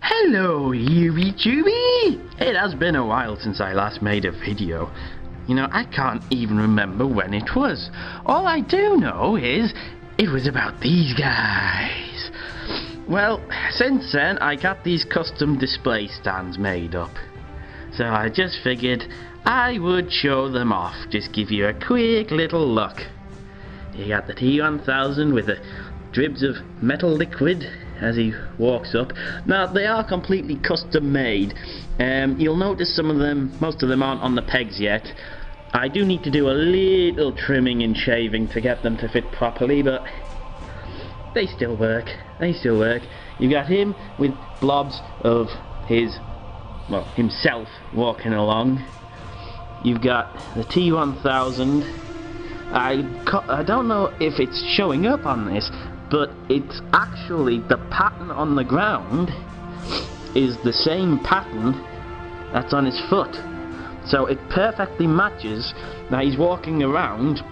Hello, YouTube! It has been a while since I last made a video. You know, I can't even remember when it was. All I do know is it was about these guys. Well, since then I got these custom display stands made up. So I just figured I would show them off, just give you a quick little look. You got the T1000 with the dribs of metal liquid as he walks up. Now they are completely custom made. You'll notice some of them, most of them aren't on the pegs yet. I do need to do a little trimming and shaving to get them to fit properly, but they still work. They still work. You got him with blobs of himself walking along. You've got the T1000. I don't know if it's showing up on this, but it's actually the pattern on the ground is the same pattern that's on his foot. So it perfectly matches. Now he's walking around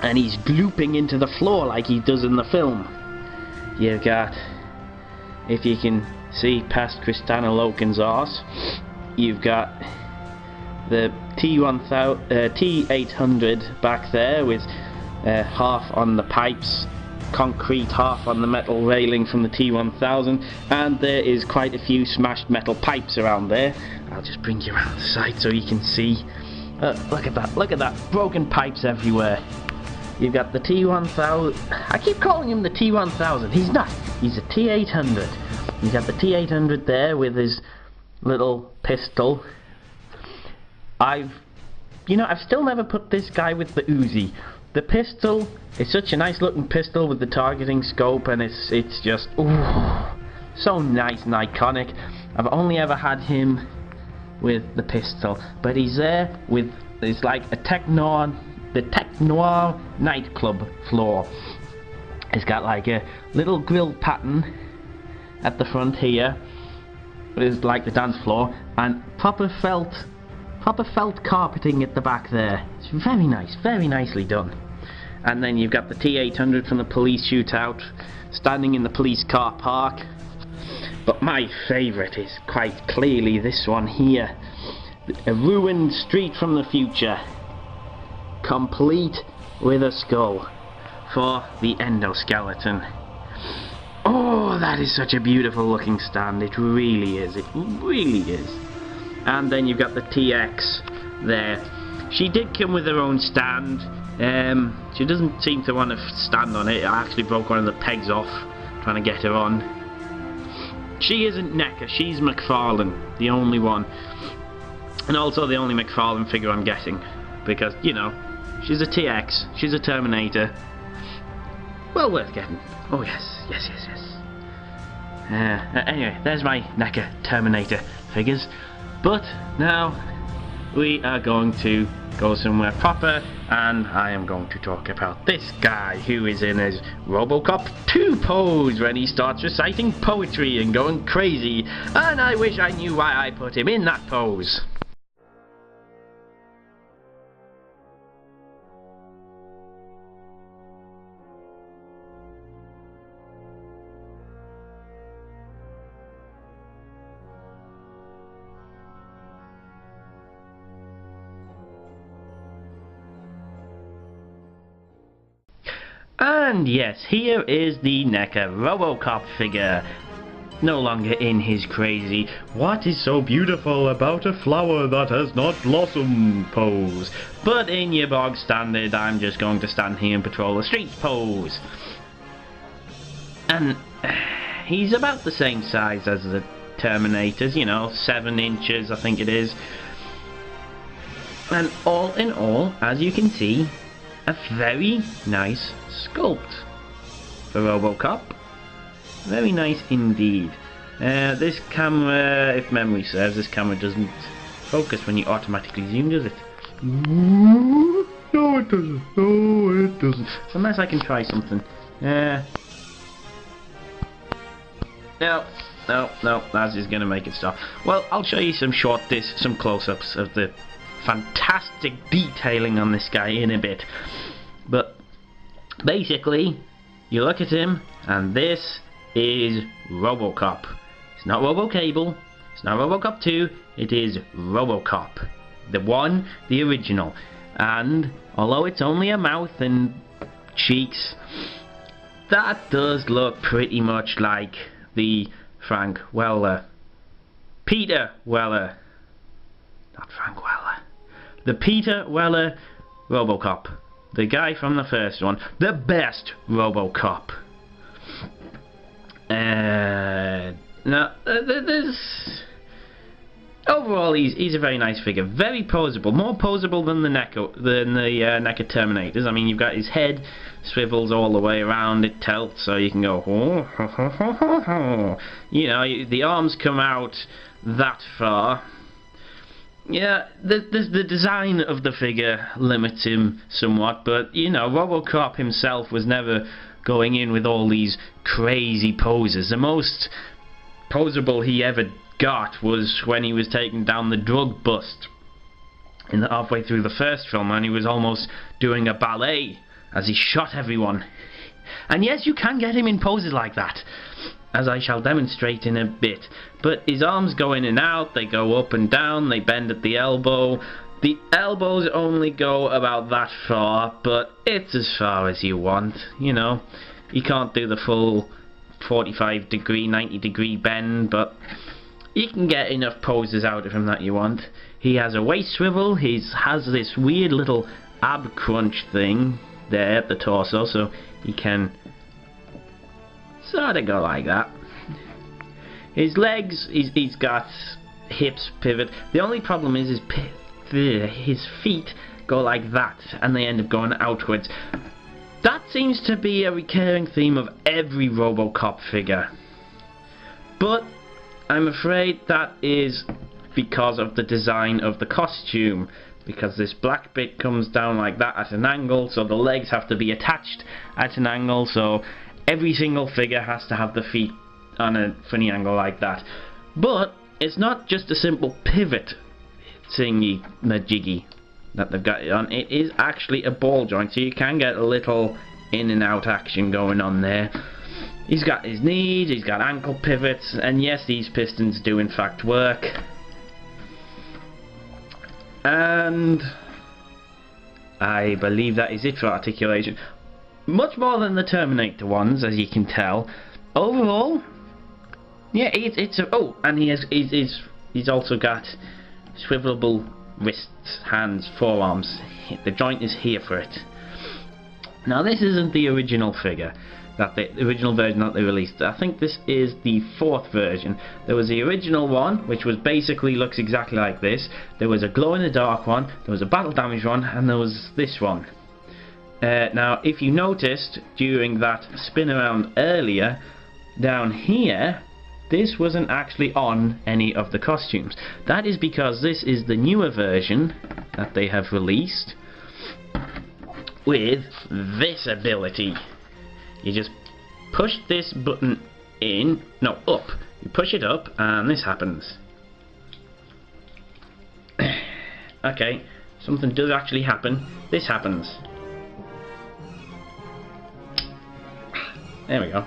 and he's glooping into the floor like he does in the film. You've got, if you can see past Kristanna Loken's arse, you've got the T800 back there with half on the pipes, concrete, half on the metal railing from the T1000, and there is quite a few smashed metal pipes around there. I'll just bring you around the side so you can see. Look at that, broken pipes everywhere. You've got the T1000, I keep calling him the T1000, he's not, he's a T800. You've got the T800 there with his little pistol. I've still never put this guy with the Uzi. The pistol is such a nice looking pistol with the targeting scope, and it's just so nice and iconic. I've only ever had him with the pistol, but he's there with, it's like the Tech Noir nightclub floor. It's got like a little grill pattern at the front here. It's like the dance floor, and proper felt carpeting at the back there. It's very nice, very nicely done. And then you've got the T800 from the police shootout standing in the police car park. But my favourite is quite clearly this one here. A ruined street from the future, complete with a skull for the endoskeleton. Oh, that is such a beautiful looking stand. It really is. It really is. And then you've got the TX there. She did come with her own stand. She doesn't seem to want to stand on it. I actually broke one of the pegs off trying to get her on. She isn't NECA, she's McFarlane, the only one. And also the only McFarlane figure I'm getting. Because, you know, she's a TX, she's a Terminator. Well worth getting. Oh yes. Anyway, there's my NECA Terminator figures. But now we are going to go somewhere proper, and I am going to talk about this guy who is in his Robocop 2 pose when he starts reciting poetry and going crazy, and I wish I knew why I put him in that pose. And yes, here is the NECA Robocop figure. No longer in his crazy, what is so beautiful about a flower that has not blossomed pose, but in your bog standard, I'm just going to stand here and patrol the streets pose. And he's about the same size as the Terminators, you know, 7 inches I think it is. And all in all, as you can see, a very nice sculpt for Robocop. Very nice indeed. This camera, if memory serves, this camera doesn't focus when you automatically zoom, does it? No, it doesn't. No, it doesn't. Unless I can try something. No, that's just gonna make it stop. Well, I'll show you some some close-ups of the fantastic detailing on this guy in a bit. But basically, you look at him, and this is Robocop. It's not Robocable. It's not Robocop 2. It is Robocop. The one, the original. And although it's only a mouth and cheeks, that does look pretty much like the Peter Weller. Not Frank Weller. The Peter Weller Robocop. The guy from the first one. The best Robocop. Overall, he's a very nice figure. Very poseable. More poseable than the NECA Terminators. I mean, you've got his head swivels all the way around. It tilts, so you can go. You know, the arms come out that far. Yeah, the design of the figure limits him somewhat, but you know, Robocop himself was never going in with all these crazy poses. The most poseable he ever got was when he was taking down the drug bust halfway through the first film, and he was almost doing a ballet as he shot everyone. And yes, you can get him in poses like that, as I shall demonstrate in a bit. But his arms go in and out, they go up and down, they bend at the elbow. The elbows only go about that far, but it's as far as you want, you know. You can't do the full 45 degree, 90 degree bend, but you can get enough poses out of him that you want. He has a waist swivel, he has this weird little ab crunch thing there at the torso, so he can sort of go like that. His legs, he's got hips pivot. The only problem is his feet go like that, and they end up going outwards. That seems to be a recurring theme of every Robocop figure. But I'm afraid that is because of the design of the costume. Because this black bit comes down like that at an angle, so the legs have to be attached at an angle, so every single figure has to have the feet on a funny angle like that. But it's not just a simple pivot thingy majiggy that they've got it on. It is actually a ball joint, so you can get a little in and out action going on there. He's got his knees, he's got ankle pivots, and yes, these pistons do in fact work. And I believe that is it for articulation. Much more than the Terminator ones, as you can tell. Overall, yeah, it's a, oh, and he's also got swivelable wrists, hands, forearms. The joint is here for it. Now this isn't the original figure, the original version that they released. I think this is the 4th version. There was the original one, which was basically looks exactly like this. There was a glow-in-the-dark one, there was a battle damage one, and there was this one. Now, if you noticed during that spin around earlier, down here, this wasn't actually on any of the costumes. That is because this is the newer version that they have released with this ability. You just push this button in, no, up. You push it up and this happens. Okay, something does actually happen. This happens. There we go.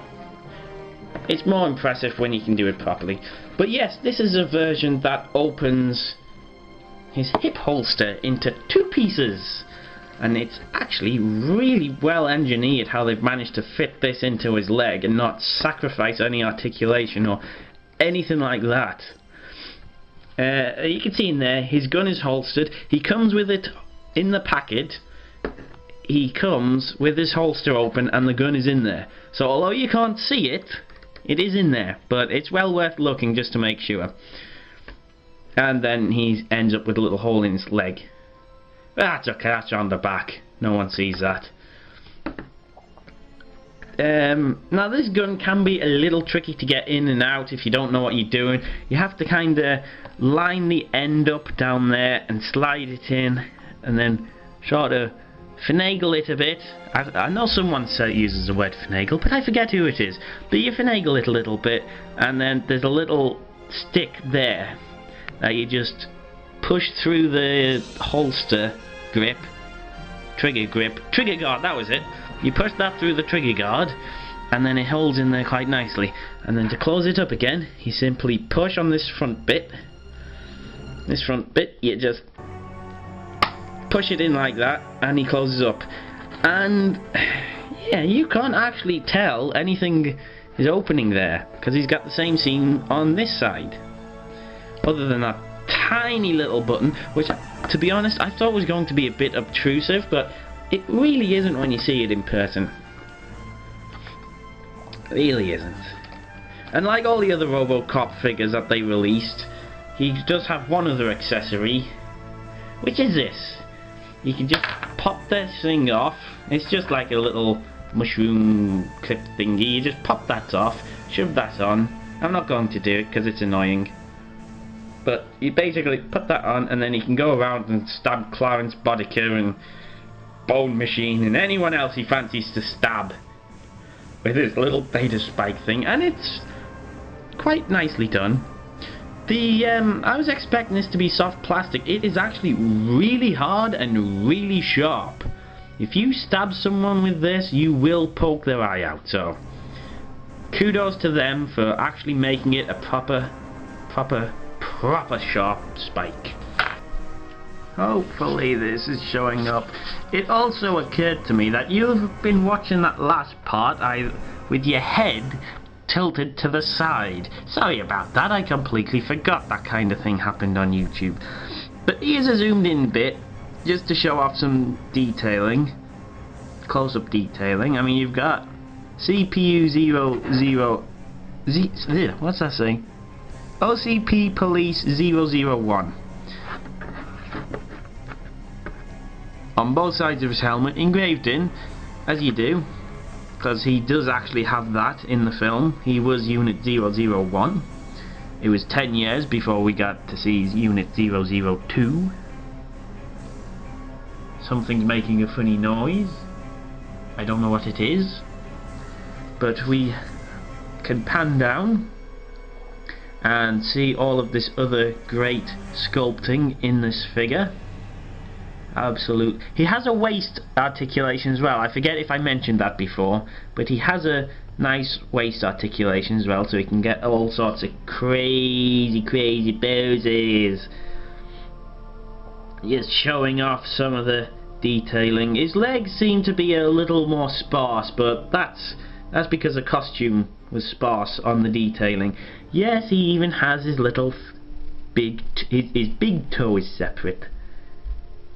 It's more impressive when you can do it properly. But yes, this is a version that opens his hip holster into 2 pieces. And it's actually really well engineered how they've managed to fit this into his leg and not sacrifice any articulation or anything like that. You can see in there, his gun is holstered. He comes with it in the packet. He comes with his holster open and the gun is in there. So although you can't see it, it is in there, but it's well worth looking just to make sure. And then he ends up with a little hole in his leg. That's okay, that's on the back. No one sees that. Now this gun can be a little tricky to get in and out if you don't know what you're doing. You have to kind of line the end up down there and slide it in and then sort of finagle it a bit. I know someone uses the word finagle, but I forget who it is. But you finagle it a little bit, and then there's a little stick there that you just push through the holster grip, trigger guard, that was it. You push that through the trigger guard, and then it holds in there quite nicely. And then to close it up again, you simply push on this front bit. This front bit, you just push it in like that, and he closes up. And yeah, you can't actually tell anything is opening there, because he's got the same seam on this side. Other than that tiny little button, which, to be honest, I thought was going to be a bit obtrusive, but it really isn't when you see it in person. It really isn't. And like all the other Robocop figures that they released, he does have one other accessory, which is this. You can just pop this thing off. It's just like a little mushroom clip thingy. You just pop that off, shove that on. I'm not going to do it because it's annoying. But you basically put that on, and then you can go around and stab Clarence Boddicker and Bone Machine and anyone else he fancies to stab with his little beta spike thing, and it's quite nicely done. I was expecting this to be soft plastic. It is actually really hard and really sharp. If you stab someone with this, you will poke their eye out. So kudos to them for actually making it a proper sharp spike. Hopefully this is showing up. It also occurred to me that you've been watching that last part with your head tilted to the side. Sorry about that, I completely forgot that kind of thing happened on YouTube. But here's a zoomed in bit, just to show off some detailing. Close-up detailing. I mean, you've got CPU 00... what's that saying? OCP Police 001. On both sides of his helmet, engraved in, as you do, because he does actually have that in the film. He was Unit 001. It was 10 years before we got to see Unit 002. Something's making a funny noise. I don't know what it is. But we can pan down and see all of this other great sculpting in this figure. Absolute. He has a waist articulation as well. I forget if I mentioned that before, but he has a nice waist articulation as well, so he can get all sorts of crazy poses. Just showing off some of the detailing. His legs seem to be a little more sparse, but that's because the costume was sparse on the detailing. Yes, he even has his little his big toe is separate.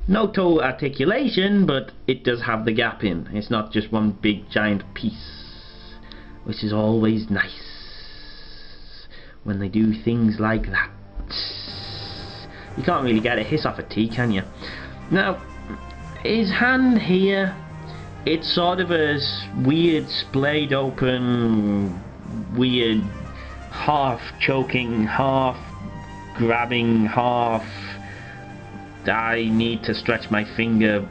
No toe articulation, but it does have the gap in. It's not just one big giant piece, which is always nice when they do things like that. You can't really get a hiss off a T, can you? Now, his hand here, it's sort of a weird splayed open, weird half choking, half grabbing, half I need to stretch my finger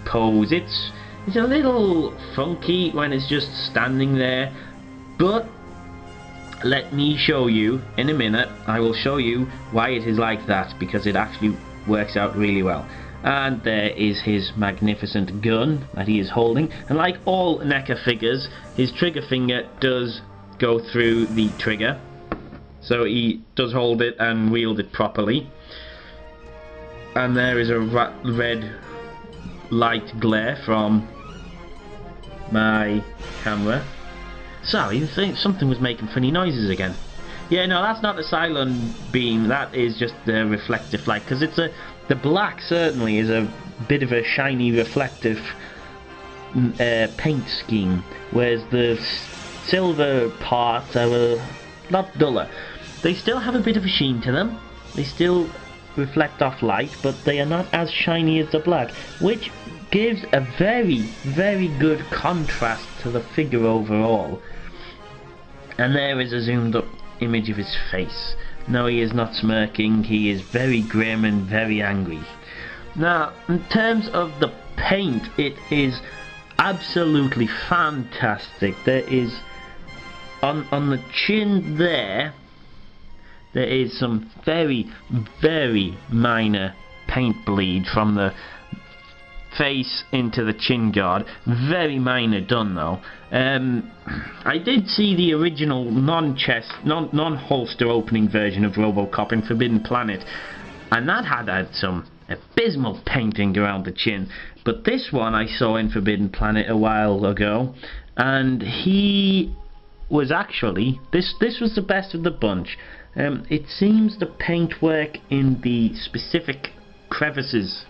pose. It's a little funky when it's just standing there, but let me show you in a minute. I will show you why it is like that, because it actually works out really well. And there is his magnificent gun that he is holding, and like all NECA figures, his trigger finger does go through the trigger, so he does hold it and wield it properly. And there is a red light glare from my camera. Sorry, something was making funny noises again. Yeah, no, that's not the Cylon beam, that is just the reflective light, because the black certainly is a bit of a shiny reflective paint scheme, whereas the silver parts are a lot duller. They still have a bit of a sheen to them, they still reflect off light, but they are not as shiny as the black, which gives a very good contrast to the figure overall. And there is a zoomed up image of his face. No, he is not smirking, he is very grim and very angry. Now, in terms of the paint, it is absolutely fantastic. There is, on the chin there is some very minor paint bleed from the face into the chin guard. Very minor done though. I did see the original non-holster opening version of Robocop in Forbidden Planet, and that had some abysmal painting around the chin. But this one I saw in Forbidden Planet a while ago, and he was actually, this was the best of the bunch. It seems the paintwork in the specific crevices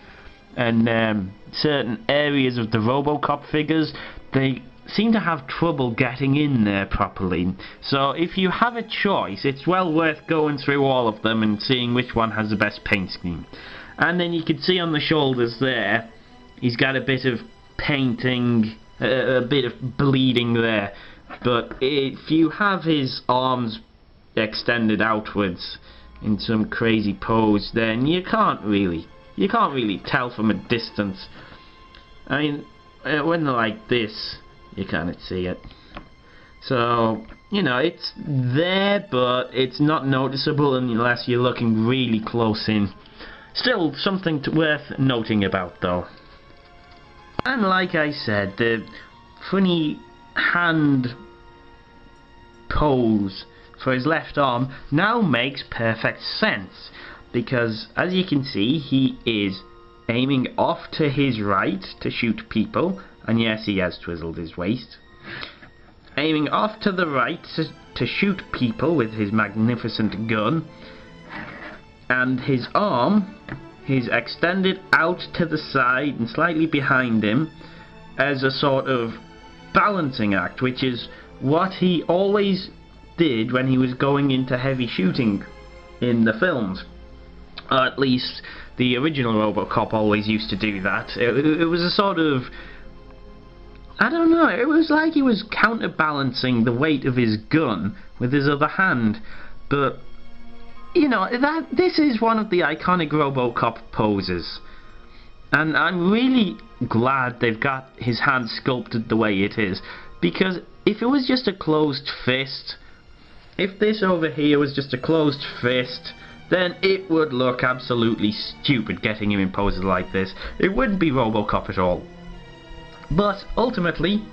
and certain areas of the Robocop figures, they seem to have trouble getting in there properly. So if you have a choice, it's well worth going through all of them and seeing which one has the best paint scheme. And then you can see on the shoulders there, he's got a bit of painting, a bit of bleeding there. But if you have his arms extended outwards in some crazy pose, then you can't really tell from a distance. I mean, when they're like this, you can't see it. So, you know, it's there, but it's not noticeable unless you're looking really close in. Still something worth noting about though. And like I said, the funny hand pose for his left arm now makes perfect sense, because as you can see, he is aiming off to his right to shoot people, and yes, he has twizzled his waist. Aiming off to the right to shoot people with his magnificent gun, and his arm is extended out to the side and slightly behind him as a sort of balancing act, which is what he always did when he was going into heavy shooting in the films. Or at least the original Robocop always used to do that. It was a sort of, I don't know, it was like he was counterbalancing the weight of his gun with his other hand. But you know, this is one of the iconic Robocop poses, and I'm really glad they've got his hand sculpted the way it is, because if it was just a closed fist, if this over here was just a closed fist, then it would look absolutely stupid getting him in poses like this. It wouldn't be Robocop at all. But ultimately,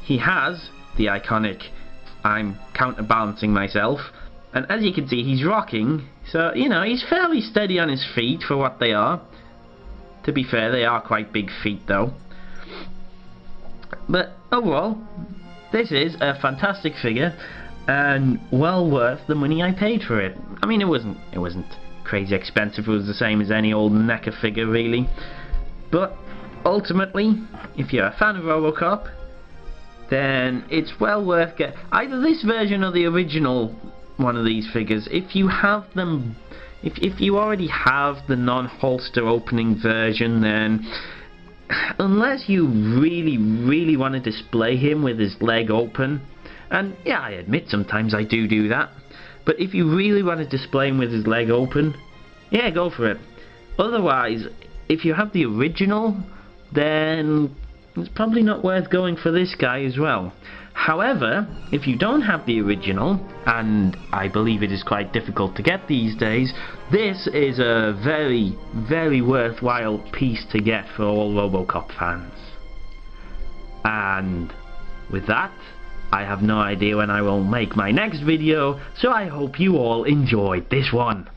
he has the iconic "I'm counterbalancing myself," and as you can see, he's rocking, so you know, he's fairly steady on his feet for what they are. To be fair, they are quite big feet though. But overall, this is a fantastic figure and well worth the money I paid for it. I mean, it wasn't crazy expensive. It was the same as any old NECA figure really. But ultimately, if you're a fan of Robocop, then it's well worth either this version or the original one of these figures. If you have them, if you already have the non-holster opening version, then unless you really want to display him with his leg open, and yeah, I admit sometimes I do that, but if you really want to display him with his leg open, yeah, go for it. Otherwise, if you have the original, then it's probably not worth going for this guy as well. However, if you don't have the original, and I believe it is quite difficult to get these days, this is a very worthwhile piece to get for all Robocop fans. And with that, I have no idea when I will make my next video, so I hope you all enjoyed this one.